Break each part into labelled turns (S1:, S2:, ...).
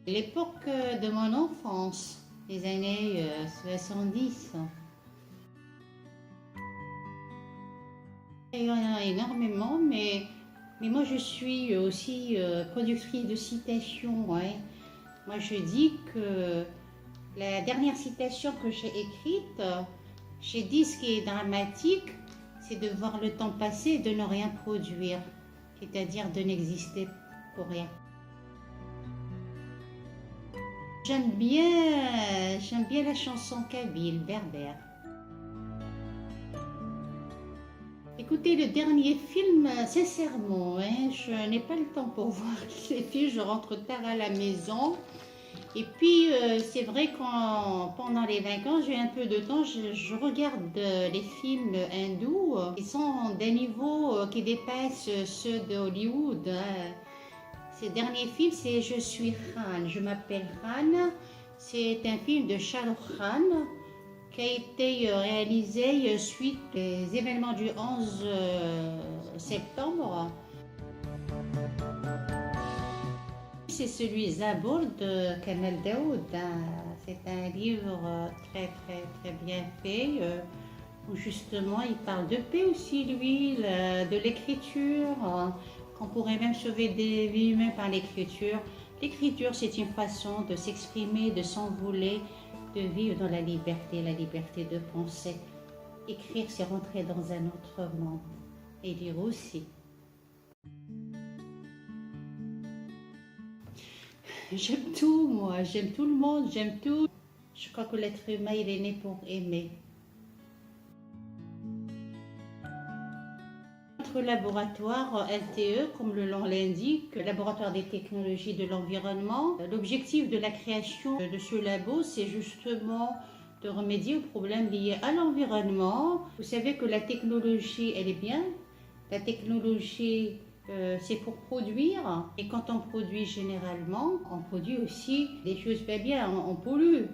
S1: L'époque de mon enfance, les années 70. Il y en a énormément, mais moi je suis aussi productrice de citations. Ouais. Moi je dis que la dernière citation que j'ai écrite, j'ai dit ce qui est dramatique, c'est de voir le temps passer et de ne rien produire, c'est-à-dire de n'exister pour rien. J'aime bien la chanson kabyle, berbère. Écoutez, le dernier film, sincèrement, je n'ai pas le temps pour voir les films, je rentre tard à la maison. Et puis, c'est vrai qu'en pendant les vacances, j'ai un peu de temps, je regarde les films hindous qui sont d'un niveau qui dépasse ceux d'Hollywood. Ces derniers films, c'est Je suis Khan, je m'appelle Khan. C'est un film de Shah Rukh Khan qui a été réalisé suite aux événements du 11 septembre. C'est celui Zabur de Kamel Daoud. C'est un livre très très très bien fait où justement il parle de paix aussi, lui, de l'écriture, qu'on pourrait même sauver des vies humaines par l'écriture. L'écriture, c'est une façon de s'exprimer, de s'envoler, de vivre dans la liberté de penser. Écrire, c'est rentrer dans un autre monde. Et lire aussi. J'aime tout, moi. J'aime tout le monde, j'aime tout. Je crois que l'être humain, il est né pour aimer. Notre laboratoire LTE, comme le nom l'indique, Laboratoire des technologies de l'environnement, l'objectif de la création de ce labo, c'est justement de remédier aux problèmes liés à l'environnement. Vous savez que la technologie, elle est bien. La technologie, c'est pour produire. Et quand on produit généralement, on produit aussi des choses pas bien, on pollue.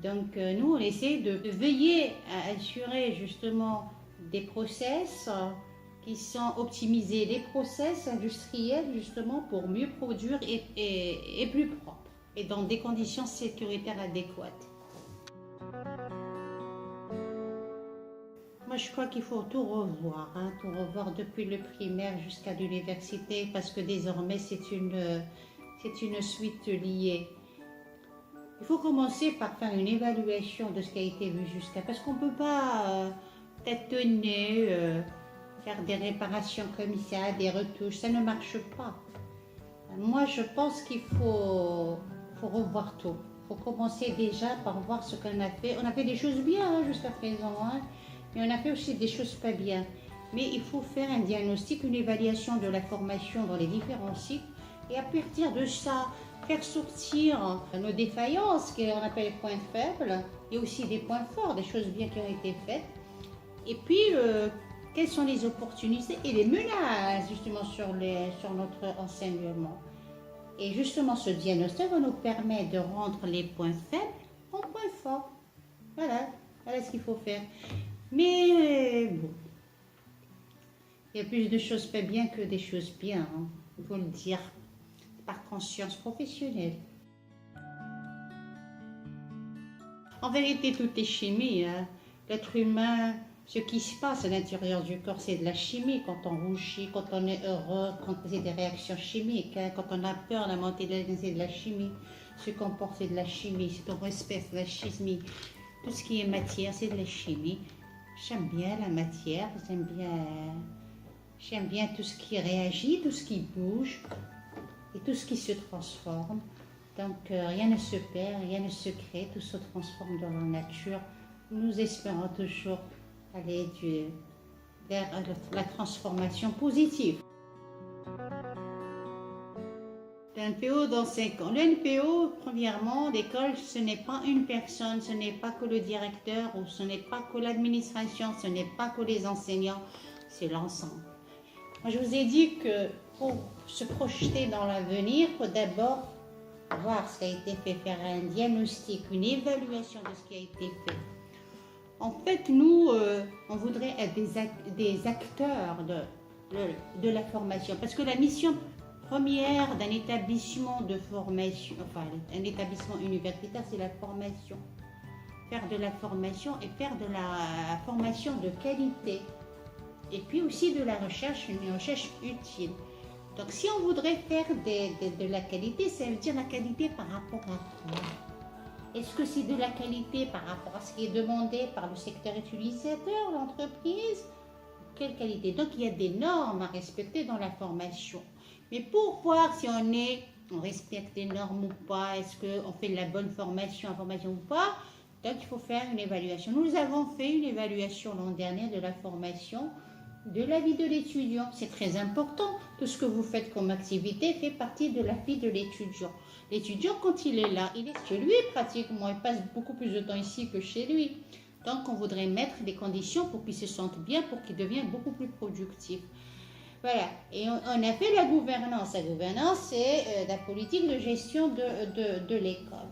S1: Donc nous, on essaie de veiller à assurer justement des process qui sont optimisés, les process industriels justement pour mieux produire et plus propre et dans des conditions sécuritaires adéquates. Moi, je crois qu'il faut tout revoir depuis le primaire jusqu'à l'université, parce que désormais, c'est une suite liée. Il faut commencer par faire une évaluation de ce qui a été vu jusqu'à, parce qu'on ne peut pas tâtonner, faire des réparations comme ça, des retouches, ça ne marche pas. Moi, je pense qu'il faut revoir tout. Il faut commencer déjà par voir ce qu'on a fait. On a fait des choses bien jusqu'à présent, mais on a fait aussi des choses pas bien. Mais il faut faire un diagnostic, une évaluation de la formation dans les différents cycles, et à partir de ça, faire sortir nos défaillances, qu'on appelle les points faibles, et aussi des points forts, des choses bien qui ont été faites. Et puis, quelles sont les opportunités et les menaces justement sur notre enseignement. Et justement, ce diagnostic va nous permettre de rendre les points faibles en points forts. Voilà ce qu'il faut faire. Mais bon, il y a plus de choses pas bien que des choses bien, il faut le dire, par conscience professionnelle. En vérité, tout est chimie. L'être humain, ce qui se passe à l'intérieur du corps, c'est de la chimie. Quand on rougit, quand on est heureux, quand c'est des réactions chimiques. Quand on a peur, la montée de l'adrénaline, c'est de la chimie. Se comporte, c'est de la chimie. Si on respecte, c'est de la chimie. Tout ce qui est matière, c'est de la chimie. J'aime bien la matière, j'aime bien tout ce qui réagit, tout ce qui bouge et tout ce qui se transforme. Donc rien ne se perd, rien ne se crée, tout se transforme dans la nature. Nous espérons toujours aller vers la transformation positive. L'NPO dans 5 ans. L'NPO, premièrement, l'école, ce n'est pas une personne, ce n'est pas que le directeur, ou ce n'est pas que l'administration, ce n'est pas que les enseignants, c'est l'ensemble. Moi, je vous ai dit que pour se projeter dans l'avenir, il faut d'abord voir ce qui a été fait, faire un diagnostic, une évaluation de ce qui a été fait. En fait, nous, on voudrait être des acteurs de la formation, parce que la mission première d'un établissement de formation, enfin un établissement universitaire, c'est la formation. Faire de la formation et faire de la formation de qualité. Et puis aussi de la recherche, une recherche utile. Donc si on voudrait faire de la qualité, ça veut dire la qualité par rapport à quoi? Est-ce que c'est de la qualité par rapport à ce qui est demandé par le secteur utilisateur, l'entreprise? Quelle qualité? Donc il y a des normes à respecter dans la formation. Mais pour voir si on respecte les normes ou pas, est-ce qu'on fait de la bonne formation ou pas, donc il faut faire une évaluation. Nous avons fait une évaluation l'an dernier de la formation, de la vie de l'étudiant. C'est très important. Tout ce que vous faites comme activité fait partie de la vie de l'étudiant. L'étudiant, quand il est là, il est chez lui pratiquement. Il passe beaucoup plus de temps ici que chez lui. Donc, on voudrait mettre des conditions pour qu'il se sente bien, pour qu'il devienne beaucoup plus productif. Voilà. Et on a fait la gouvernance. La gouvernance, c'est la politique de gestion de l'école.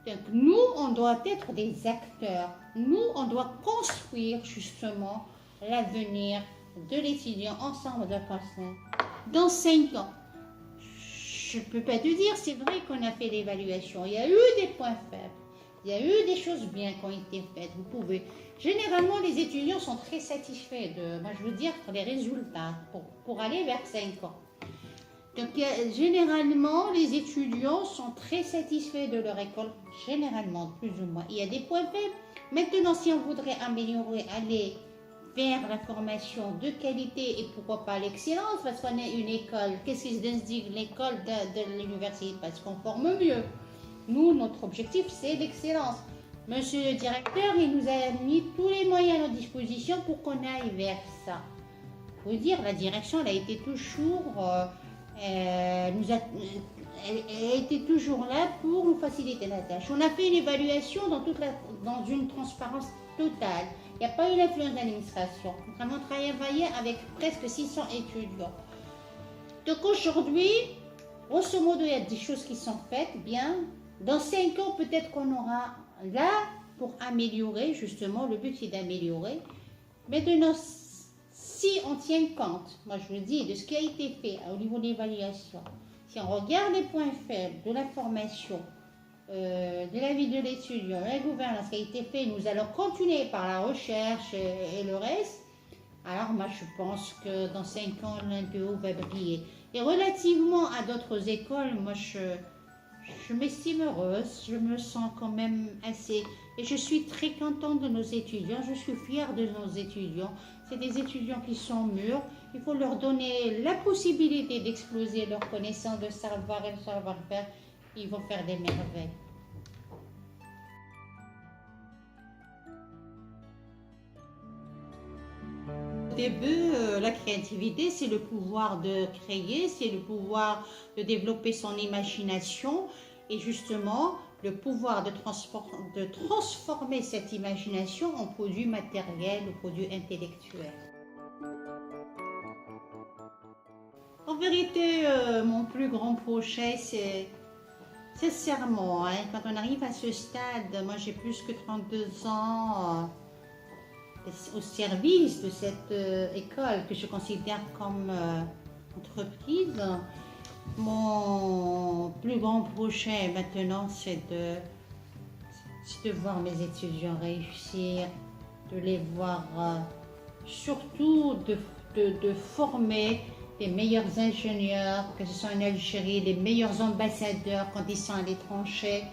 S1: Donc, nous, on doit être des acteurs. Nous, on doit construire justement l'avenir de l'étudiant ensemble de personnes. Dans 5 ans, je ne peux pas te dire, c'est vrai qu'on a fait l'évaluation. Il y a eu des points faibles. Il y a eu des choses bien qui ont été faites. Vous pouvez. Généralement, les étudiants sont très satisfaits de, moi je veux dire, les résultats pour aller vers 5 ans. Donc, généralement, les étudiants sont très satisfaits de leur école, généralement, plus ou moins. Il y a des points faibles. Maintenant, si on voudrait améliorer, aller vers la formation de qualité et pourquoi pas l'excellence, parce qu'on est une école, qu'est-ce qui se dit l'école de l'université? Parce qu'on forme mieux. Nous, notre objectif, c'est l'excellence. Monsieur le directeur, il nous a mis tous les moyens à notre disposition pour qu'on aille vers ça. Il faut dire, la direction, elle a été toujours... elle a été toujours là pour nous faciliter la tâche. On a fait une évaluation dans une transparence totale. Il n'y a pas eu l'influence de l'administration. Nous avons travaillé avec presque 600 étudiants. Donc aujourd'hui, grosso modo, il y a des choses qui sont faites bien. Dans 5 ans, peut-être qu'on aura là pour améliorer, justement, le but c'est d'améliorer. Maintenant, si on tient compte, moi je vous dis, de ce qui a été fait au niveau de l'évaluation, si on regarde les points faibles de la formation, de la vie de l'étudiant, la gouvernance qui a été fait, nous allons continuer par la recherche et le reste, alors moi je pense que dans 5 ans, l'un de haut va briller. Et relativement à d'autres écoles, moi je m'estime heureuse, je me sens quand même assez... Et je suis très contente de nos étudiants, je suis fière de nos étudiants. C'est des étudiants qui sont mûrs, il faut leur donner la possibilité d'exploser leur connaissance, de savoir et de savoir-faire. Ils vont faire des merveilles. Au début, la créativité, c'est le pouvoir de créer, c'est le pouvoir de développer son imagination et justement le pouvoir de transformer cette imagination en produit matériel ou produit intellectuel. En vérité, mon plus grand projet, c'est sincèrement, hein, quand on arrive à ce stade, moi j'ai plus que 32 ans au service de cette école que je considère comme entreprise. Mon plus grand projet maintenant, c'est de voir mes étudiants réussir, de les voir surtout de former les meilleurs ingénieurs, que ce soit en Algérie, les meilleurs ambassadeurs quand ils sont à l'étranger,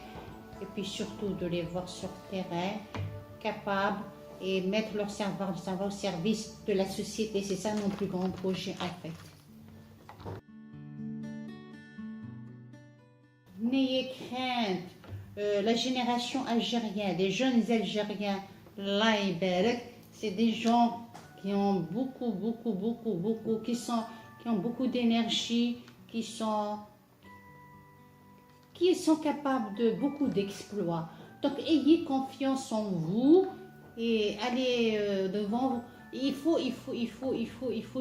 S1: et puis surtout de les voir sur terrain, capables et mettre leur savoir au service de la société. C'est ça mon plus grand projet en fait. N'ayez crainte, la génération algérienne, les jeunes Algériens, là, c'est des gens qui ont beaucoup, qui ont beaucoup d'énergie, qui sont capables de beaucoup d'exploits. Donc, ayez confiance en vous et allez devant. Il faut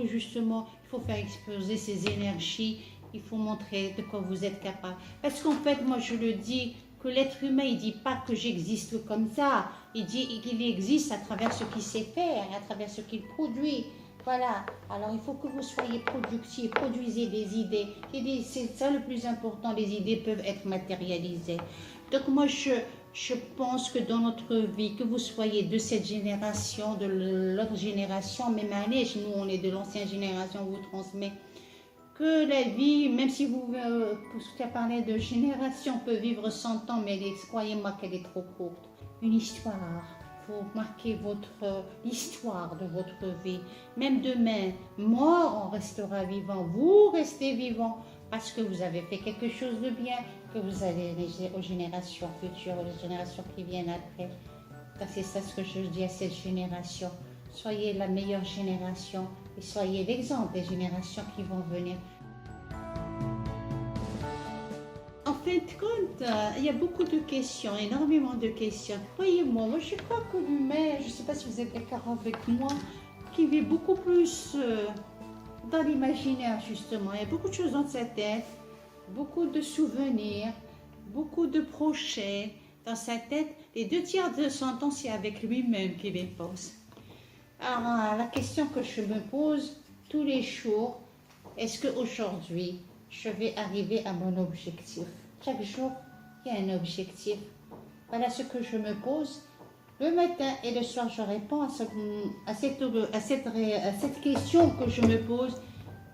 S1: justement, il faut faire exploser ces énergies. Il faut montrer de quoi vous êtes capable. Parce qu'en fait, moi je le dis, que l'être humain, il ne dit pas que j'existe comme ça. Il dit qu'il existe à travers ce qu'il sait faire, à travers ce qu'il produit. Voilà, alors il faut que vous soyez productif, produisez des idées. C'est ça le plus important, les idées peuvent être matérialisées. Donc moi, je pense que dans notre vie, que vous soyez de cette génération, de l'autre génération, même année, nous on est de l'ancienne génération, on vous transmet que la vie, même si vous parlez de génération, peut vivre 100 ans, mais croyez-moi qu'elle est trop courte. Une histoire, vous marquez l'histoire de votre vie. Même demain, mort, on restera vivant. Vous restez vivant parce que vous avez fait quelque chose de bien, que vous allez aux générations futures, aux générations qui viennent après. C'est ça ce que je dis à cette génération. Soyez la meilleure génération et soyez l'exemple des générations qui vont venir. En fin de compte, il y a beaucoup de questions, énormément de questions. Croyez-moi, moi je crois que l'humain, je ne sais pas si vous êtes d'accord avec moi, qui vit beaucoup plus dans l'imaginaire justement. Il y a beaucoup de choses dans sa tête, beaucoup de souvenirs, beaucoup de projets dans sa tête. Les 2/3 de son temps, c'est avec lui-même qu'il les pose. Alors, la question que je me pose tous les jours, est-ce qu'aujourd'hui, je vais arriver à mon objectif? Chaque jour, il y a un objectif. Voilà ce que je me pose. Le matin et le soir, je réponds à cette question que je me pose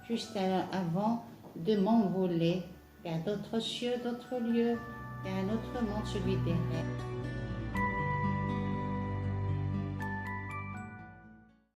S1: juste avant de m'envoler vers d'autres cieux, d'autres lieux, vers un autre monde, celui des rêves.